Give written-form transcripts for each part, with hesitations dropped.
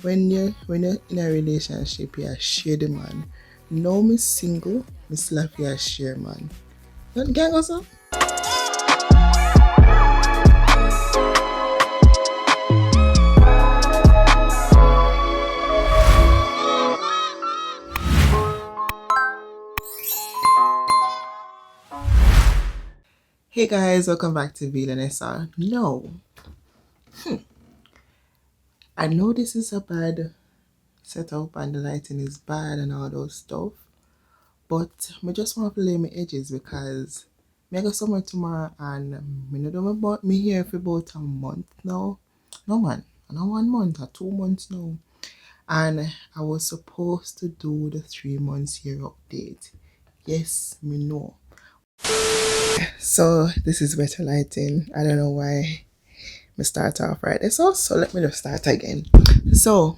When you're in a relationship, you share the man. Now me single, me still have to share man. Don't gang us up. Hey guys, welcome back to V-La-Nessa. No, I know this is a bad setup and the lighting is bad and all those stuff, but I just want to lay my edges because I go somewhere tomorrow and me know them about me here for about a month now. No man, not 1 month or 2 months now. And I was supposed to do the 3 months here update. Yes, me know. So this is better lighting. I don't know why me start off right there. So let me just start again. So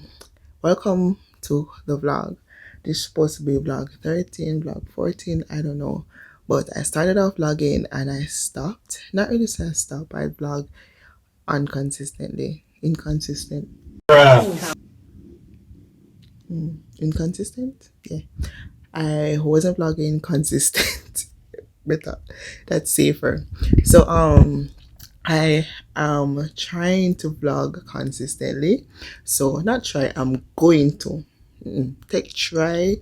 welcome to the vlog. This is supposed to be vlog 13, vlog 14, I don't know. But I started off vlogging and I stopped. Not really say I stopped, I vlog inconsistent. Inconsistent? Yeah. I wasn't vlogging consistent. Better. That's safer. So I am trying to vlog consistently. So not try, I'm going to take try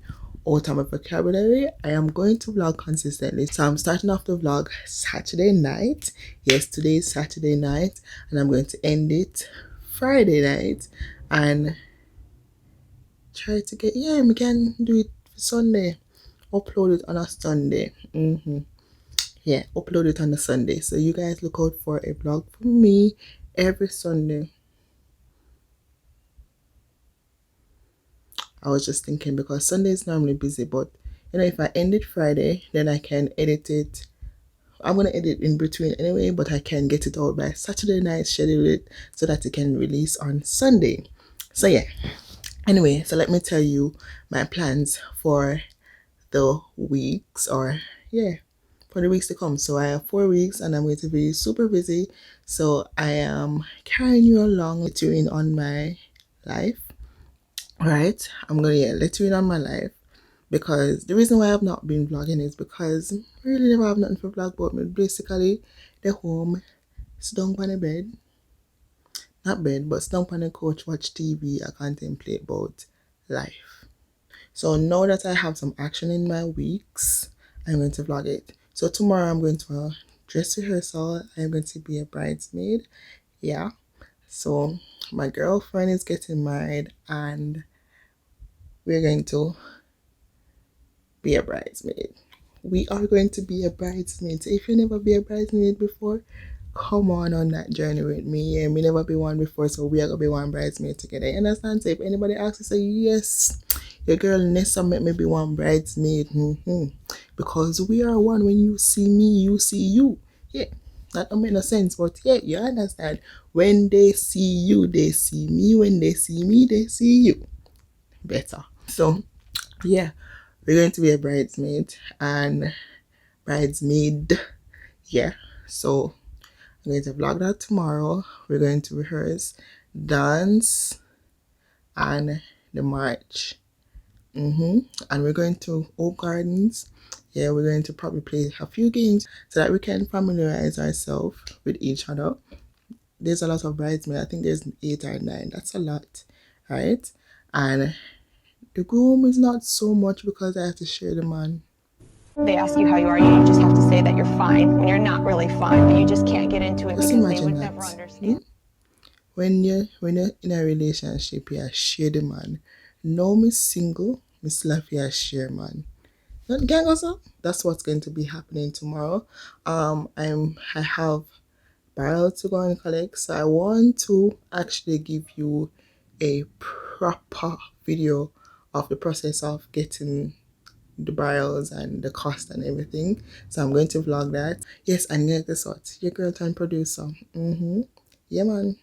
out of my vocabulary. I am going to vlog consistently. So I'm starting off the vlog Saturday night. Yes, today is Saturday night and I'm going to end it Friday night and try to get, yeah, we can do it Sunday. Upload it on a Sunday. Yeah, upload it on a Sunday. So you guys look out for a vlog from me every Sunday. I was just thinking because Sunday is normally busy, but you know, if I end it Friday, then I can edit it. I'm gonna edit in between anyway, but I can get it out by Saturday night, schedule it so that it can release on Sunday. So yeah. Anyway, so let me tell you my plans for the weeks, or yeah, for the weeks to come. So I have 4 weeks and I'm going to be super busy. So I am carrying you along, let you in on my life. Right? I'm gonna let you in on my life because the reason why I've not been vlogging is because I really never have nothing for vlog but me basically the home, sit down on the bed. Not bed, but sit down on the couch, watch TV, I contemplate about life. So now that I have some action in my weeks, I'm going to vlog it. So tomorrow I'm going to a dress rehearsal. I'm going to be a bridesmaid. Yeah. So my girlfriend is getting married and we're going to be a bridesmaid. We are going to be a bridesmaid. So if you never be a bridesmaid before, come on that journey with me. Yeah, me never be one before, so we are gonna be one bridesmaid together. You understand? So if anybody asks, say yes, your girl Nessa make me be one bridesmaid. Because we are one. When you see me, you see you. Yeah, that don't make no sense, but yeah, you understand. When they see you, they see me. When they see me, they see you. Better. So yeah, we're going to be a bridesmaid and bridesmaid. Yeah. So I'm going to vlog that tomorrow. We're going to rehearse, dance, and the march. And we're going to Oak Gardens. Yeah, we're going to probably play a few games so that we can familiarize ourselves with each other. There's a lot of bridesmaids. I think there's 8 or 9. That's a lot, right? And the groom is not so much because I have to share the man. They ask you how you are, you just have to say that you're fine when you're not really fine, but you just can't get into it Just because they imagine would that. never understand. When you're in a relationship, you share the man. Now me single, me still have to share man. Not gang also. That's what's going to be happening tomorrow. I have barrel to go and collect, so I want to actually give you a proper video of the process of getting the barrels and the cost and everything. So I'm going to vlog that. Yes, and guess what? Your girl turned producer. Yeah, man.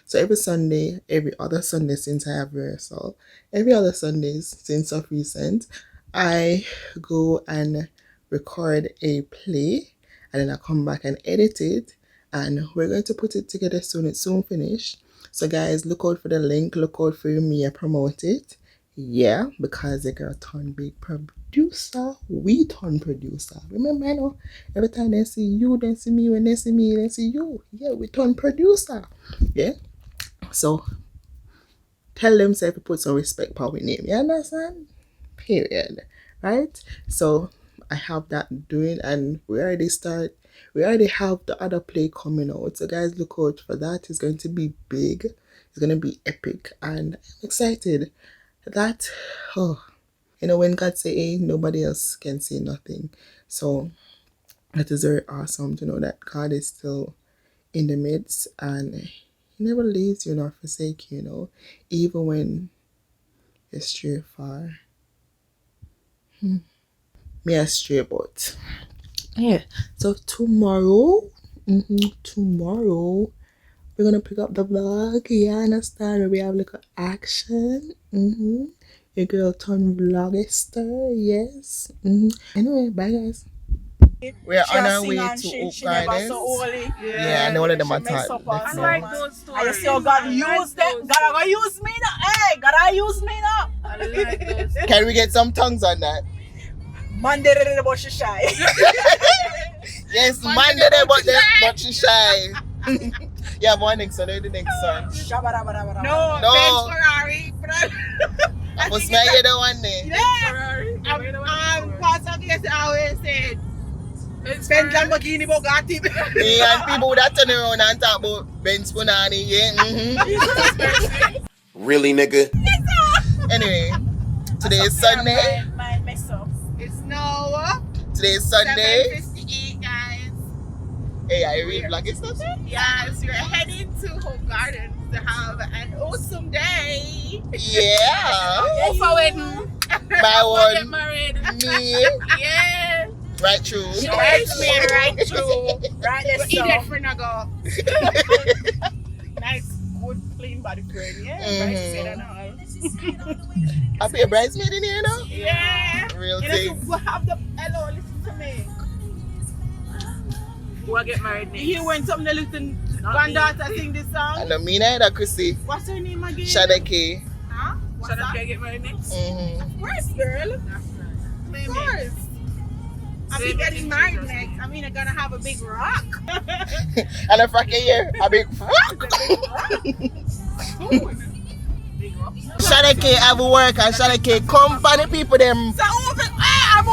So every Sunday, every other Sunday since I have rehearsal, every other Sundays since of recent, I go and record a play and then I come back and edit it and we're going to put it together soon. It's soon finished. So guys, look out for the link, look out for me to promote it. Yeah, because the girl turn big producer, we turn producer. Remember, I know every time they see you, they see me. When they see me, they see you. Yeah, we turn producer. Yeah, so tell them say to put some respect for our name. You understand? Period. Right? So I have that doing, and we already have the other play coming out. So guys, look out for that. It's going to be big. It's going to be epic, and I'm excited. That, oh, when God say A, nobody else can say nothing. So that is very awesome to know that God is still in the midst, and He never leaves you nor forsake you, even when you stray far. Me a stray, but yeah. So tomorrow, we're gonna pick up the vlog. Yeah, understand? We have a little action. Your girl turned vlogger, yes. Anyway, bye guys. We're on our way to Oak Gardens. Yeah, and all of them are taught. I like those stories. I just say, God use them. God, I use me now. Hey, God, I use me now. I like those. Can we get some tongues on that? Monday the bush is shy. Yes, Monday the bush is shy. Yeah, one next one, the next one. No, Benz Ferrari. I was smelling the one there. Yeah, Pastor Yes always said Benz Lamborghini Bugatti. Yeah, and people that turn around and talk about Benz Punani, yeah. Really, nigga? Anyway, today is Sunday. My mess up. It's now. Today is Sunday. 7:58, guys. Hey, I read vlog and stuff. Yes, we're heading to Home Gardens to have an awesome day. Yeah. Who for wedding? My one. Get married. Me. Yeah. Right through. Right through. Right there. Idiot for no go. Nice, good, clean body frame. Yeah. Bridesmaid and all. I be a bridesmaid in here now? Yeah. Real You thing. know, have the hello, listen to me. We'll get married next. You when some the little granddaughter sing this song? I know me neither, Chrissy. What's her name again? Shadake. Huh? What's Shall that? I get married next? Of course, girl. Of course. I'll be getting married next. I mean, I'm gonna have a big rock. And a frack here. A big frack. Shadake have work and Shadake company people them. So,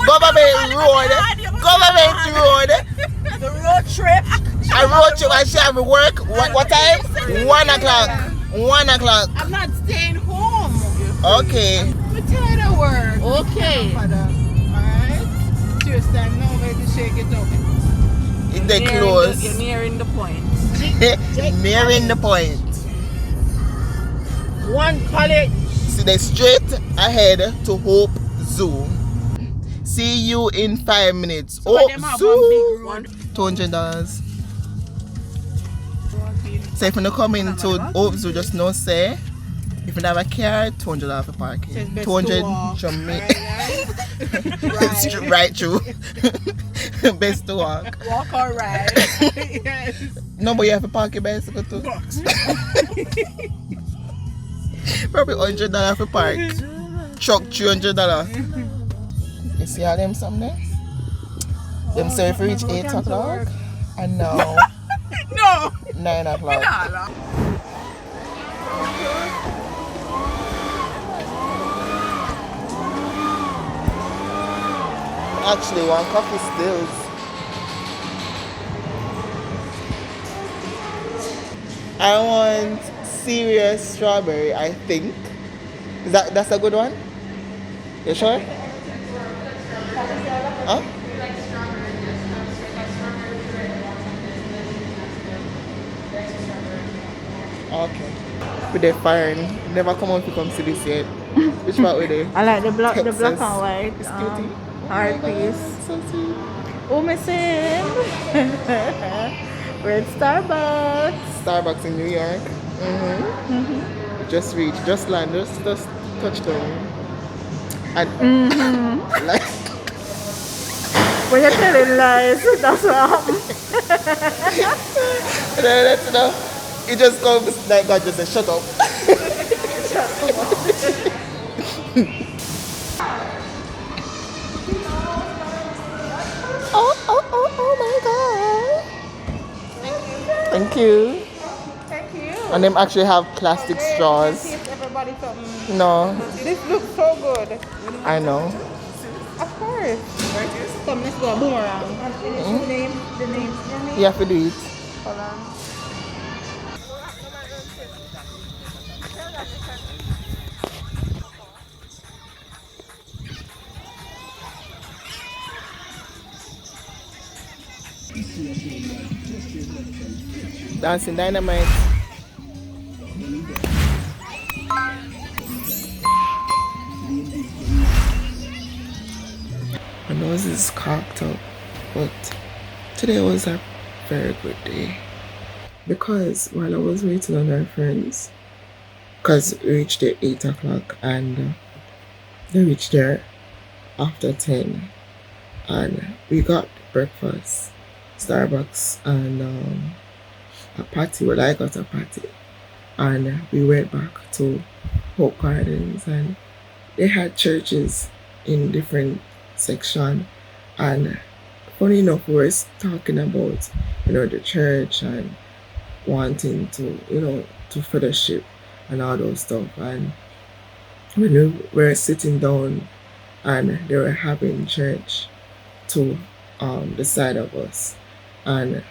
Government road. The road trip. I wrote you and she have work. What time? 1 o'clock. 1 o'clock. I'm not staying home. Okay. I'm tired of work. Okay. Alright. Tuesday, now ready to shake it up. They close. You're nearing the point. Nearing the point. One college. See, they straight ahead to Hope Zoo. See you in 5 minutes. Hope Zoo. $200. So if you don't come into Hope Zoo, just know say if you have a car, $200 for parking. 200 Jamaican. Right through. Best to walk. Walk or ride. Yes. No, but you have to park your bicycle too. Probably $100 for park. Truck $300. You see all them something there? Them say if we reach 8 o'clock. And now No. 9 o'clock. Actually, one coffee stills. I want serious strawberry, I think. That's a good one? You sure? Huh? Okay. With the firing. Never come out to come see this yet. Which part were they? I like the black and Texas. white. It's cutie. Heart piece. So sweet. Oh, my son. We're at Starbucks. Starbucks in New York. Just reached, just land, just touchdown. And like When you're telling lies, that's what happened. And then that's enough. It just comes like God just said, shut up. Oh my God. Thank you. Thank you. And them actually have plastic straws. Taste everybody something. No, This looks so good. I know. Of course. Come, let's go. Boomerang. And the name. The name. You have to do it. Hold on. Dancing Dynamite. My nose is cocked up, but today was a very good day. Because while I was waiting on our friends, because we reached there 8 o'clock and they reached there after 10, and we got breakfast, Starbucks, and a patty. Well, I got a patty, and we went back to Hope Gardens, and they had churches in different section, and funny enough, we were talking about the church and wanting to to fellowship and all those stuff, and when we were sitting down and they were having church to the side of us, and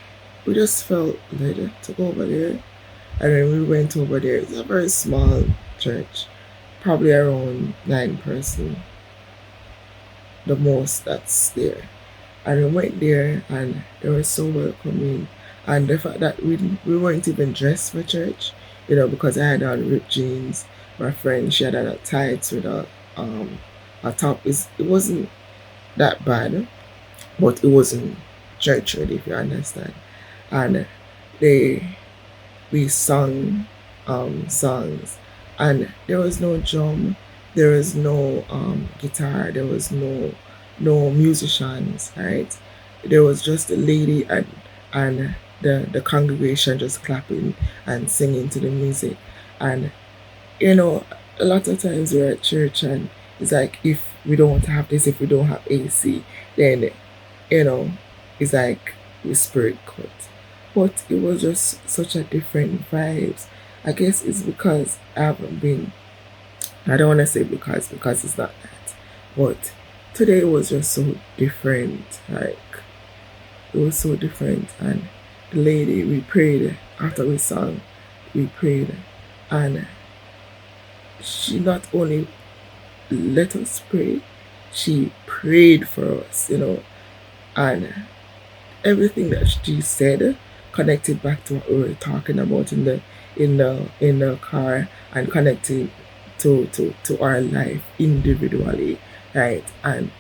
we just felt led to go over there. And when we went over there, it's a very small church, probably around 9 person, the most that's there. And we went there and they were so welcoming. And the fact that we weren't even dressed for church, because I had on ripped jeans. My friend, she had on a tights with a top. It wasn't that bad, but it wasn't church ready, if you understand. And we sung songs, and there was no drum, there was no guitar, there was no musicians, right? There was just a lady and the congregation just clapping and singing to the music. And a lot of times we're at church and it's like, if we don't have this, if we don't have AC, then it's like we spirit cut. But it was just such a different vibes. I guess it's because I haven't been, I don't want to say because it's not that, but today was just so different. Like, it was so different. And the lady, we prayed after we sang, we prayed, and she not only let us pray, she prayed for us, and everything that she said connected back to what we were talking about in the car, and connected to our life individually, right? And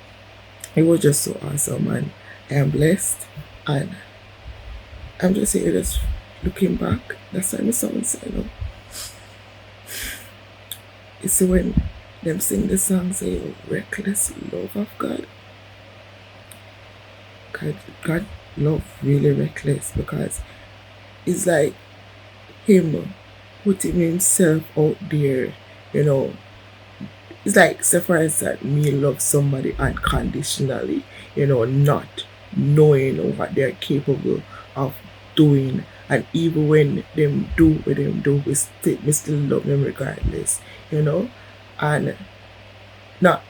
it was just so awesome, and I am blessed, and I'm just here just looking back. That's how the song said, You see when them sing the song say reckless love of God. God love really reckless, because it's like him putting himself out there, It's like, say for instance, me love somebody unconditionally, not knowing what they're capable of doing. And even when them do what them do, we still love them regardless, And not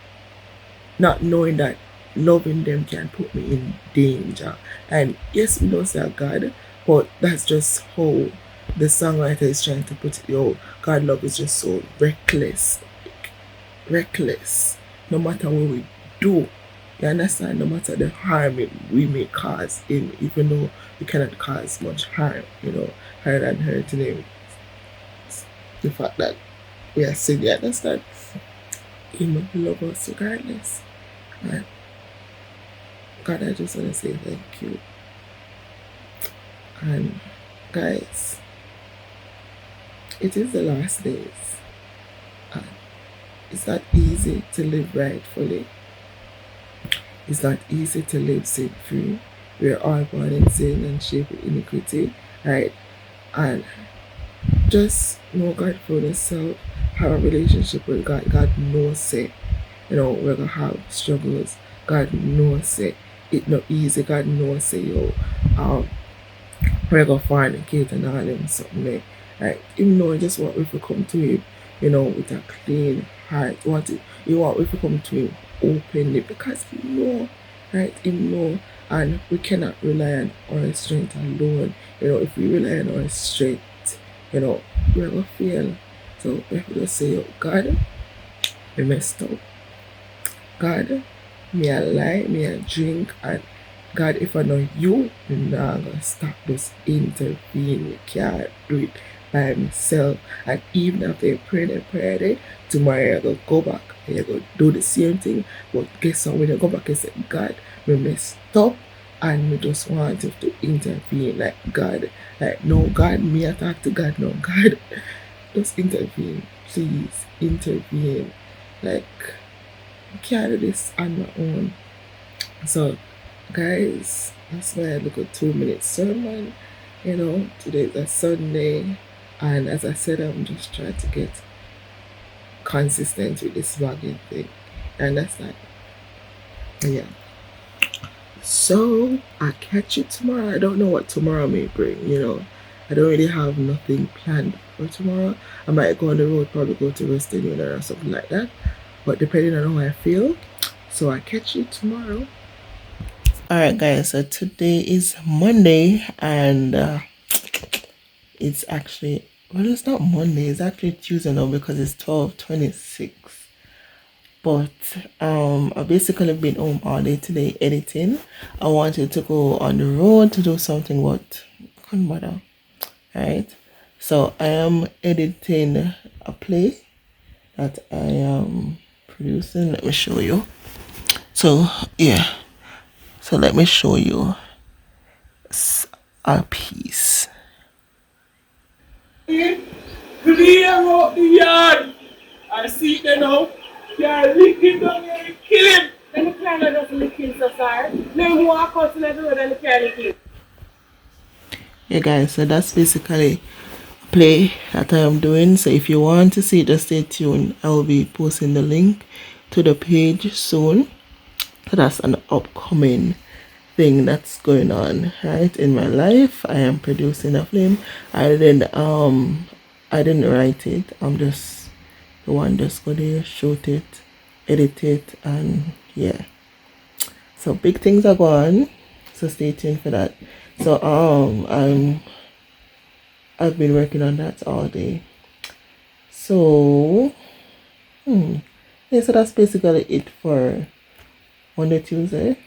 knowing that loving them can put me in danger. And yes, we don't say God, but that's just how the songwriter is trying to put it. God love is just so reckless. No matter what we do, you understand? No matter the harm we may cause him, even though we cannot cause much harm, hurt and hurting him. The fact that we are saying, you understand? He will love us regardless. And God, I just want to say thank you. And guys, it is the last days. And it's not easy to live rightfully. It's not easy to live sin free. We're all born in sin and shaped with iniquity, right? And just know God for yourself, have a relationship with God. God knows it. We're gonna have struggles. God knows it. It's not easy. God knows it, um, we're gonna fornicate and all them something there. Like, even though I just want if we come to him, with a clean heart. You want if we come to him openly because he know, right? He know, and we cannot rely on our strength alone. If we rely on our strength, we're gonna fail. So we have to just say, God, we messed up. God, me I lie, me I drink, and God, if I know you, I'm not gonna stop this intervene. We can't do it by myself. And even after I pray the prayer day, tomorrow I go back and I go do the same thing. But guess what? When I go back and say, God, we messed up and we just want you to intervene. Like God, like no God, me I talk to God, no God. Just intervene. Please intervene. Like I can't do this on my own. So guys, that's why I look at 2 minute sermon. Today's a Sunday, and as I said, I'm just trying to get consistent with this vlogging thing. And that's that. Yeah. So I'll catch you tomorrow. I don't know what tomorrow may bring, I don't really have nothing planned for tomorrow. I might go on the road, probably go to Western Union or something like that. But depending on how I feel. So I'll catch you tomorrow. Alright guys, so today is Monday and it's actually, well, it's not Monday, it's actually Tuesday now because it's 12:26. But I've basically been home all day today editing. I wanted to go on the road to do something, but couldn't bother. Right? So I am editing a play that I am producing. Let me show you. So yeah. So let me show you a piece. Clear out the yard. I see it now. Yeah, lick him down here and kill him. Then the climber doesn't lick him so far. Then you walk out to the road and the car lick him. Yeah guys, so that's basically a play that I am doing. So if you want to see it, just stay tuned. I will be posting the link to the page soon. So that's an upcoming thing that's going on right in my life. I am producing a film. I didn't write it. I'm just the one just go there, shoot it, edit it, and yeah. So big things are going. So stay tuned for that. So I've been working on that all day. So yeah, so that's basically it for Monday, Tuesday.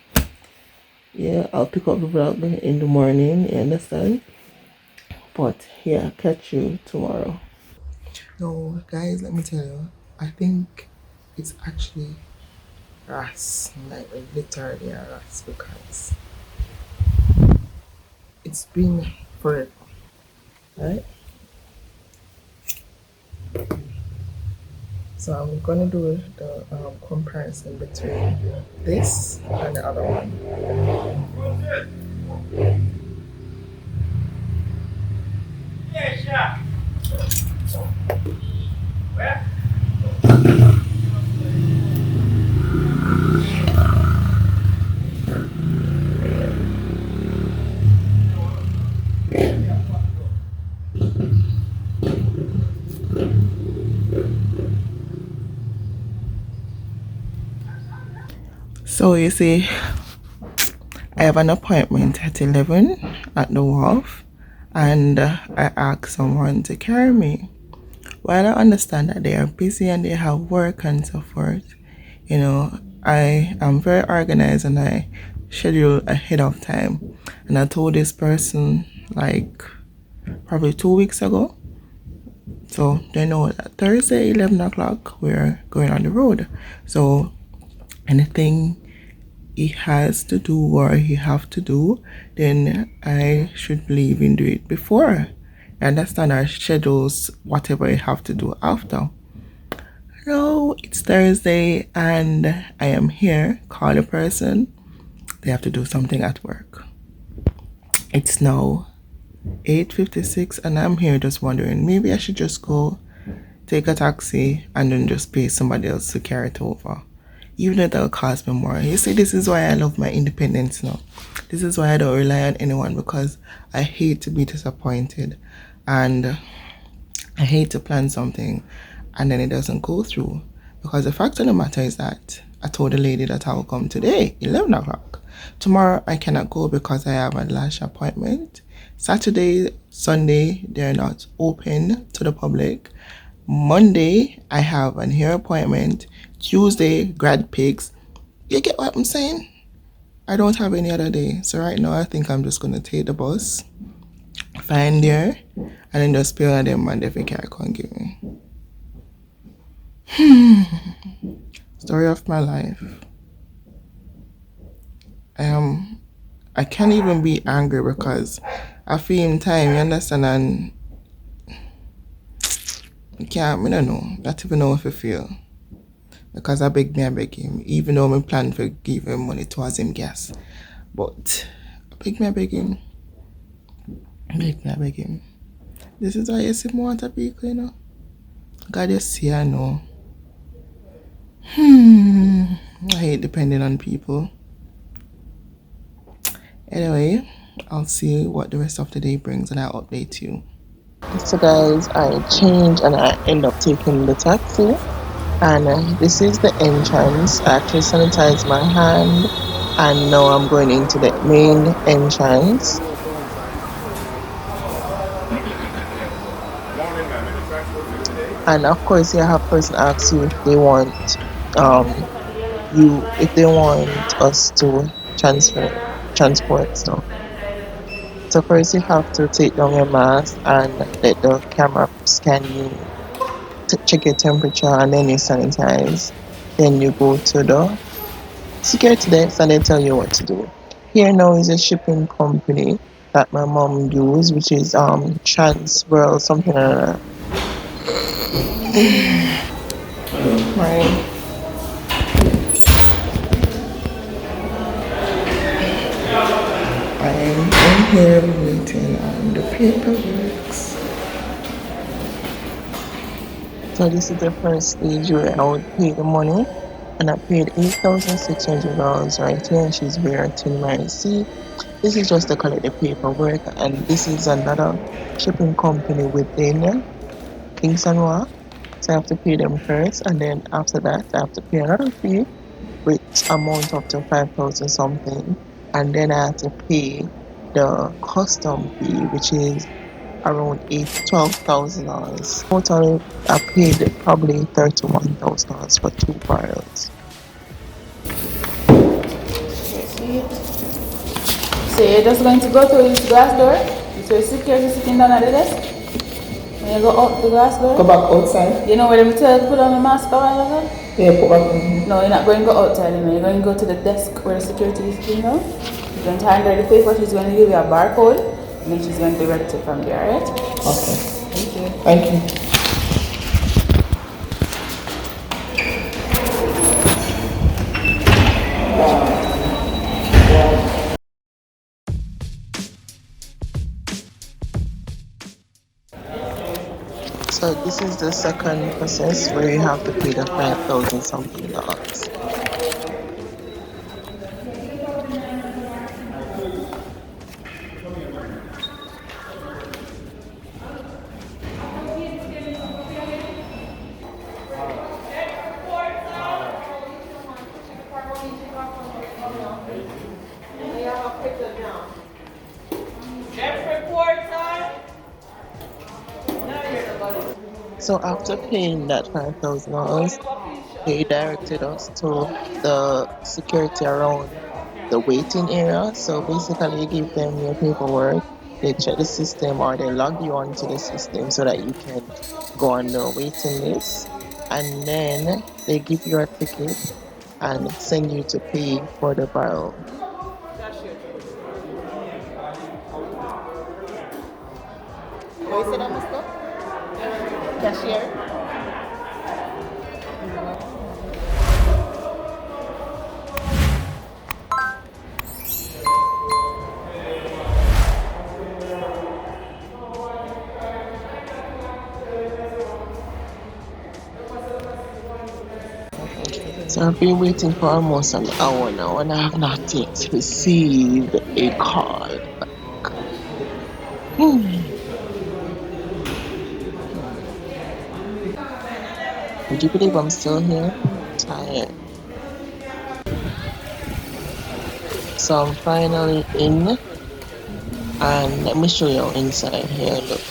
Yeah, I'll pick up the vlog in the morning, you understand? But yeah, catch you tomorrow. No, guys, let me tell you, I think it's actually ras, like literally a ras, because it's been forever, right? So I'm gonna do the comparison between this and the other one. So you see, I have an appointment at 11 at the wharf, and I asked someone to carry me. While I understand that they are busy and they have work and so forth, I am very organized and I schedule ahead of time. And I told this person like probably 2 weeks ago. So they know that Thursday, 11 o'clock, we're going on the road. So anything he has to do or he have to do, then I should believe in do it before. I understand our schedules, whatever I have to do after. Hello, it's Thursday and I am here. Call a person. They have to do something at work. It's now 8:56 and I'm here just wondering maybe I should just go take a taxi and then just pay somebody else to carry it over. Even though that'll cost me more. You see, this is why I love my independence now. This is why I don't rely on anyone because I hate to be disappointed and I hate to plan something and then it doesn't go through. Because the fact of the matter is that I told the lady that I will come today, 11 o'clock. Tomorrow I cannot go because I have a lash appointment. Saturday, Sunday, they're not open to the public. Monday, I have an hair appointment. Tuesday, grad pigs. You get what I'm saying? I don't have any other day. So right now, I think I'm just going to take the bus, find there, and then just pay on them Monday if they can't give me. Story of my life. I can't even be angry because I feel in time, you understand, and I don't know, not even know if I feel. Because I beg him, even though I plan to give him money towards him gas. But I beg him. This is why you see more other people, you know. God, you see, I know. I hate depending on people. Anyway, I'll see what the rest of the day brings and I'll update you. So guys, I changed and I end up taking the taxi. And this is the entrance. I actually sanitized my hand and now I'm going into the main entrance. And of course, you have person ask you if they want us to transport stuff. So first you have to take down your mask and let the camera scan you to check your temperature and then you sanitize. Then you go to the security desk and they tell you what to do. Here now is a shipping company that my mom used, which is Transworld something like that. Right. I'm in here waiting on the paperwork. So this is the first stage where I would pay the money, and I paid $8,600 right here, and she's writing my receipt. This is just to collect the paperwork, and this is another shipping company within Kingston Wa. So I have to pay them first, and then after that, I have to pay another fee, which amount up to 5,000 something, and then I have to pay the custom fee, which is around $12,000. Total, I paid probably $31,000 for 2 barrels. So you're just going to go through this glass door. So your security sitting down at the desk. When you go out the glass door. Go back outside. You know where them tell you to put on the mask a while ago? Yeah, put back on. No, you're not going to go outside anymore. You're going to go to the desk where the security is sitting down. You're going to hand her the paper. She's going to give you a barcode. And then she's going to direct it from there, alright? Okay. Thank you. Thank you. So this is the second process where you have to pay the 5,000 something dollars. So after paying that $5,000, they directed us to the security around the waiting area. So basically, you give them your paperwork, they check the system or they log you onto the system so that you can go on the waiting list. And then they give you a ticket and send you to pay for the barrel. What is it, Mr. Cashier? So I've been waiting for almost an hour now and I have not yet received a card. Hmm. Would you believe I'm still here? Tired. So I'm finally in and let me show you inside here. Look.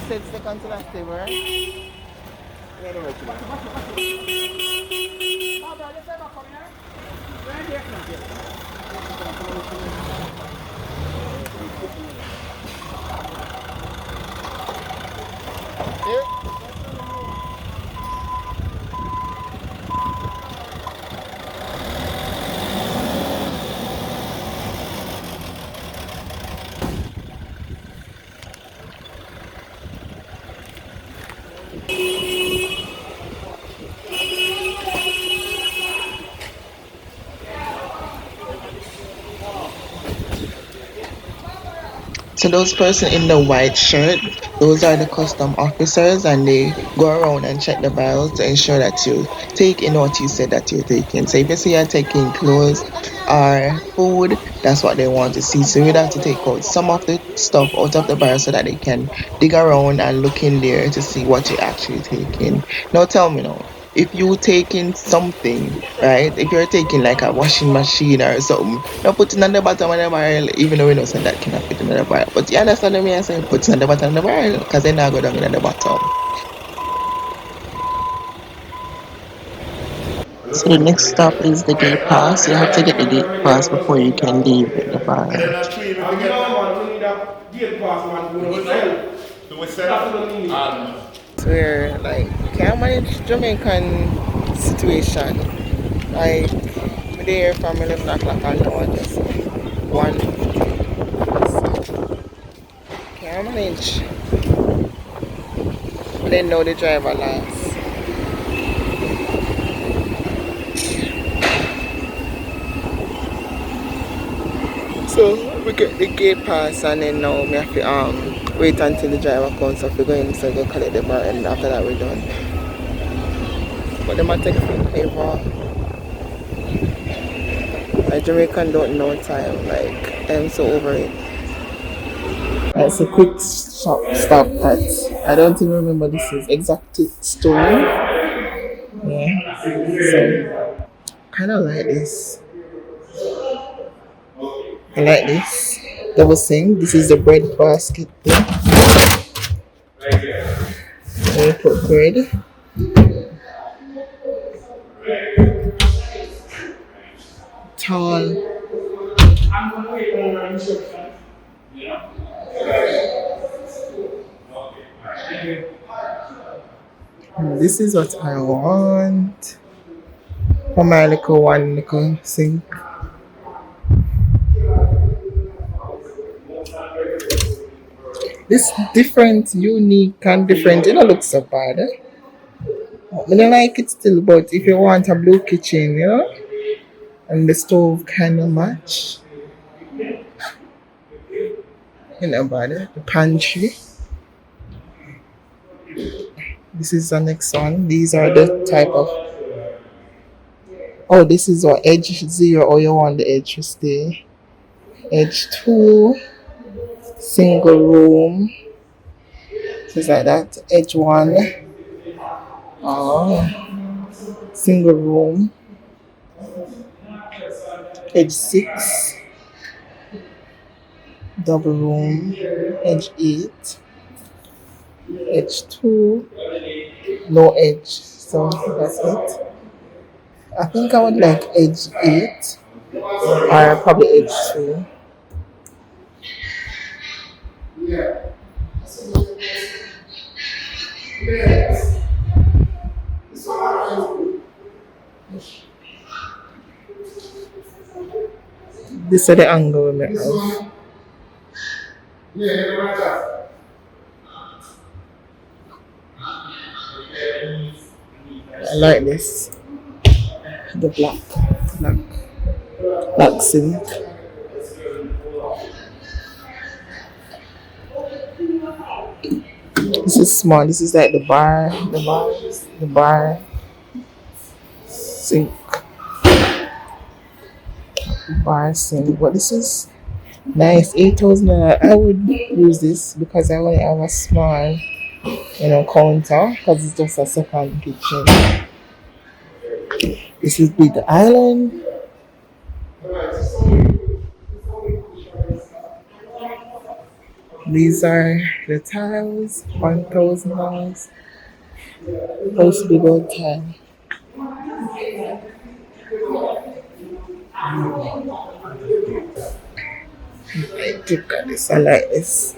Said second to last table, right? So those person in the white shirt, those are the custom officers and they go around and check the barrels to ensure that you take in what you said that you're taking. So if you say you're taking clothes or food, that's what they want to see. So you have to take out some of the stuff out of the barrel so that they can dig around and look in there to see what you're actually taking. Now tell me now, if you taking something, right? If you're taking like a washing machine or something, you put it on the bottom of the barrel, even though we know say that cannot fit in the barrel. But you understand what I say? Put it on the bottom of the barrel, because then I go down in the bottom. So the next stop is the gate pass. You have to get the gate pass before you can leave the barrel. So we're like, can't manage Jamaican situation. Like, we're there from 11 o'clock and now just 1. Can't manage. But then now the driver last. So we get the gate pass and then now we have to wait until the driver comes. So if we go inside, go collect the bar and after that we're done. But they might take forever. Like Jamaican don't know time, like I'm so over it. It's a quick stop at, I don't even remember this is exact store. Yeah. So kind of like this. I like this. They were saying this is the bread basket. We put bread. Tall. This is what I want for my little sink. This different, unique and different. It don't look so bad. I don't like it still, but if you want a blue kitchen, and the stove kind of match. Bad. The pantry. This is the next one. These are the type of. Oh, this is what edge 0. Oh, you want the edge to stay. Edge 2. Single room. Just like that. Edge 1. Oh. Single room. Edge 6. Double room. Edge 8. Edge 2. No edge. So that's it. I think I would like edge 8 or probably edge 2. This is the angle we have. I like this. The black Black silk. This is small. This is like the bar silk, bar silk. But this is nice. 8,000. I would use this because I only have a small, counter because it's just a second kitchen. This is Big Island. These are the tiles. $1,000. Supposed to be about time. Look at this. I like this.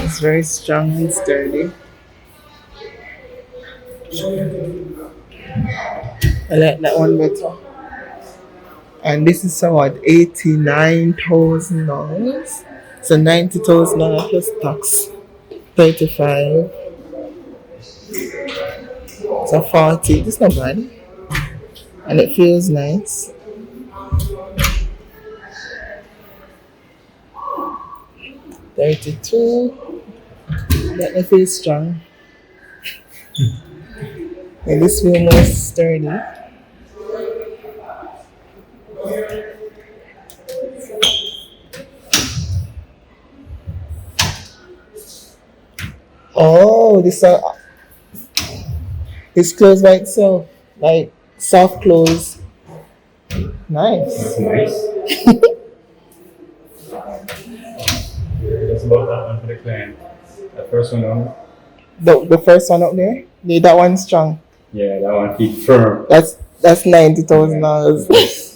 It's very strong and sturdy. I like that one better. And this is about $89,000. So $90,000 plus tax. 35. So 40. This is not bad. And it feels nice. $32. That it feels strong. And this feels more sturdy. Oh, this clothes by itself, like soft clothes. Nice. That's nice. That's about that one for the client. The first one on. The first one up there, that one's strong. Yeah, that one keep firm. That's $90,000.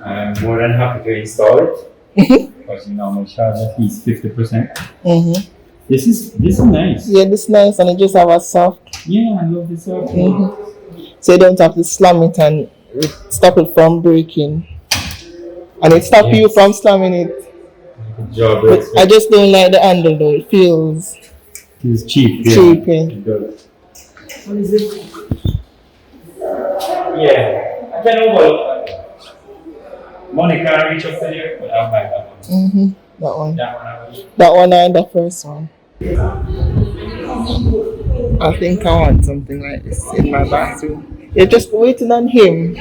I'm more than happy to install it because you normally charge at least 50%. Mm-hmm. This is nice. Yeah, this is nice, and it just have a soft. Yeah, I love this soft. Mm-hmm. So you don't have to slam it and stop it from breaking, and it stop you from slamming it. Good job. But I just don't like the handle though. It feels cheap. Yeah. cheap. It does. What is it? Yeah, I can overlook. Money can't reach up to there, but I'll buy that one. Mm-hmm. That one. That one I will. That one and the first one. I think I want something like this in my bathroom. You're just waiting on him.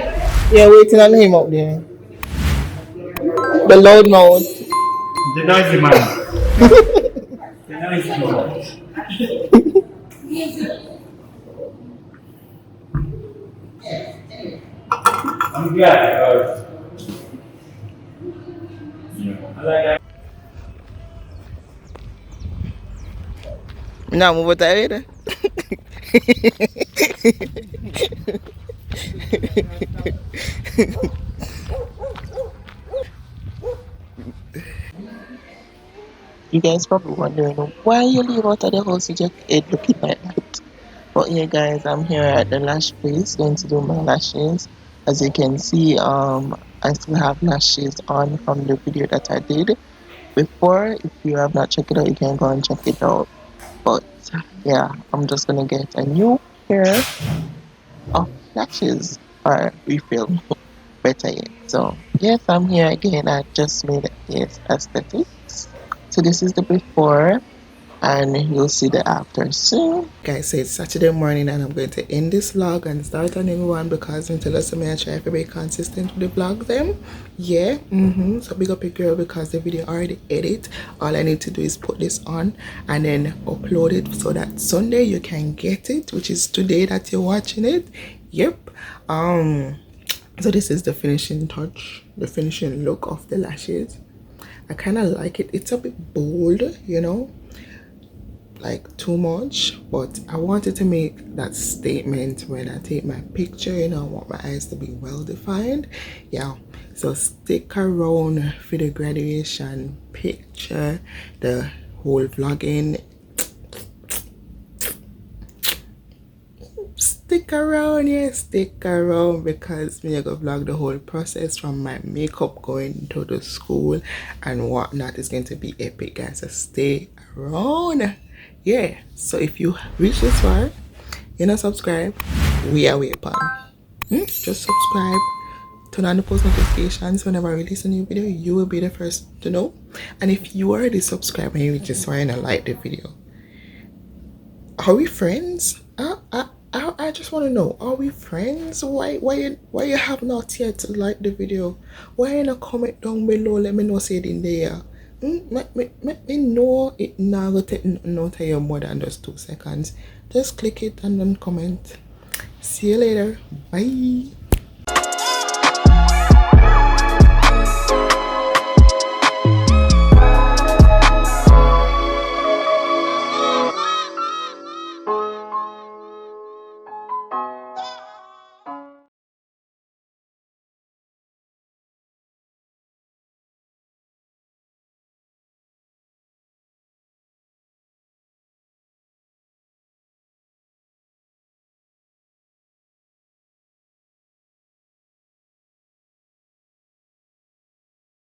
You're waiting on him up there. The loud mouth. The noisy man. The noisy man. I'm glad because I like that. Now move out of there. You guys probably wondering why you leave out of the house with your head looking like that. But yeah guys, I'm here at the lash place going to do my lashes. As you can see, I still have lashes on from the video that I did before. If you have not checked it out, you can go and check it out. But yeah, I'm just gonna get a new pair of lashes or refill, better yet. So yes, I'm here again. I just made this aesthetics. So this is the before, and you'll see the after soon. Guys, so it's Saturday morning and I'm going to end this vlog and start a new one because until I try to be consistent with the vlog them. Yeah, so big up your girl because the video already edited. All I need to do is put this on and then upload it so that Sunday you can get it, which is today that you're watching it. Yep. So this is the finishing touch, the finishing look of the lashes. I kind of like it. It's a bit bold, like too much, but I wanted to make that statement when I take my picture. I want my eyes to be well defined. Yeah, so stick around for the graduation picture, the whole vlogging. Stick around, stick around because me I go vlog the whole process from my makeup going to the school and whatnot. Is going to be epic, guys, so stay around. Yeah, so if you reach this far, subscribe, we are way upon. Just subscribe, turn on the post notifications. Whenever I release a new video, you will be the first to know. And if you already subscribed and you just want to like the video, are we friends? I just want to know, are we friends? Why you have not yet liked the video? Why in a comment down below? Let me know, say it in there. Let me know it now. Go take note of you more than just 2 seconds. Just click it and then comment. See you later. Bye.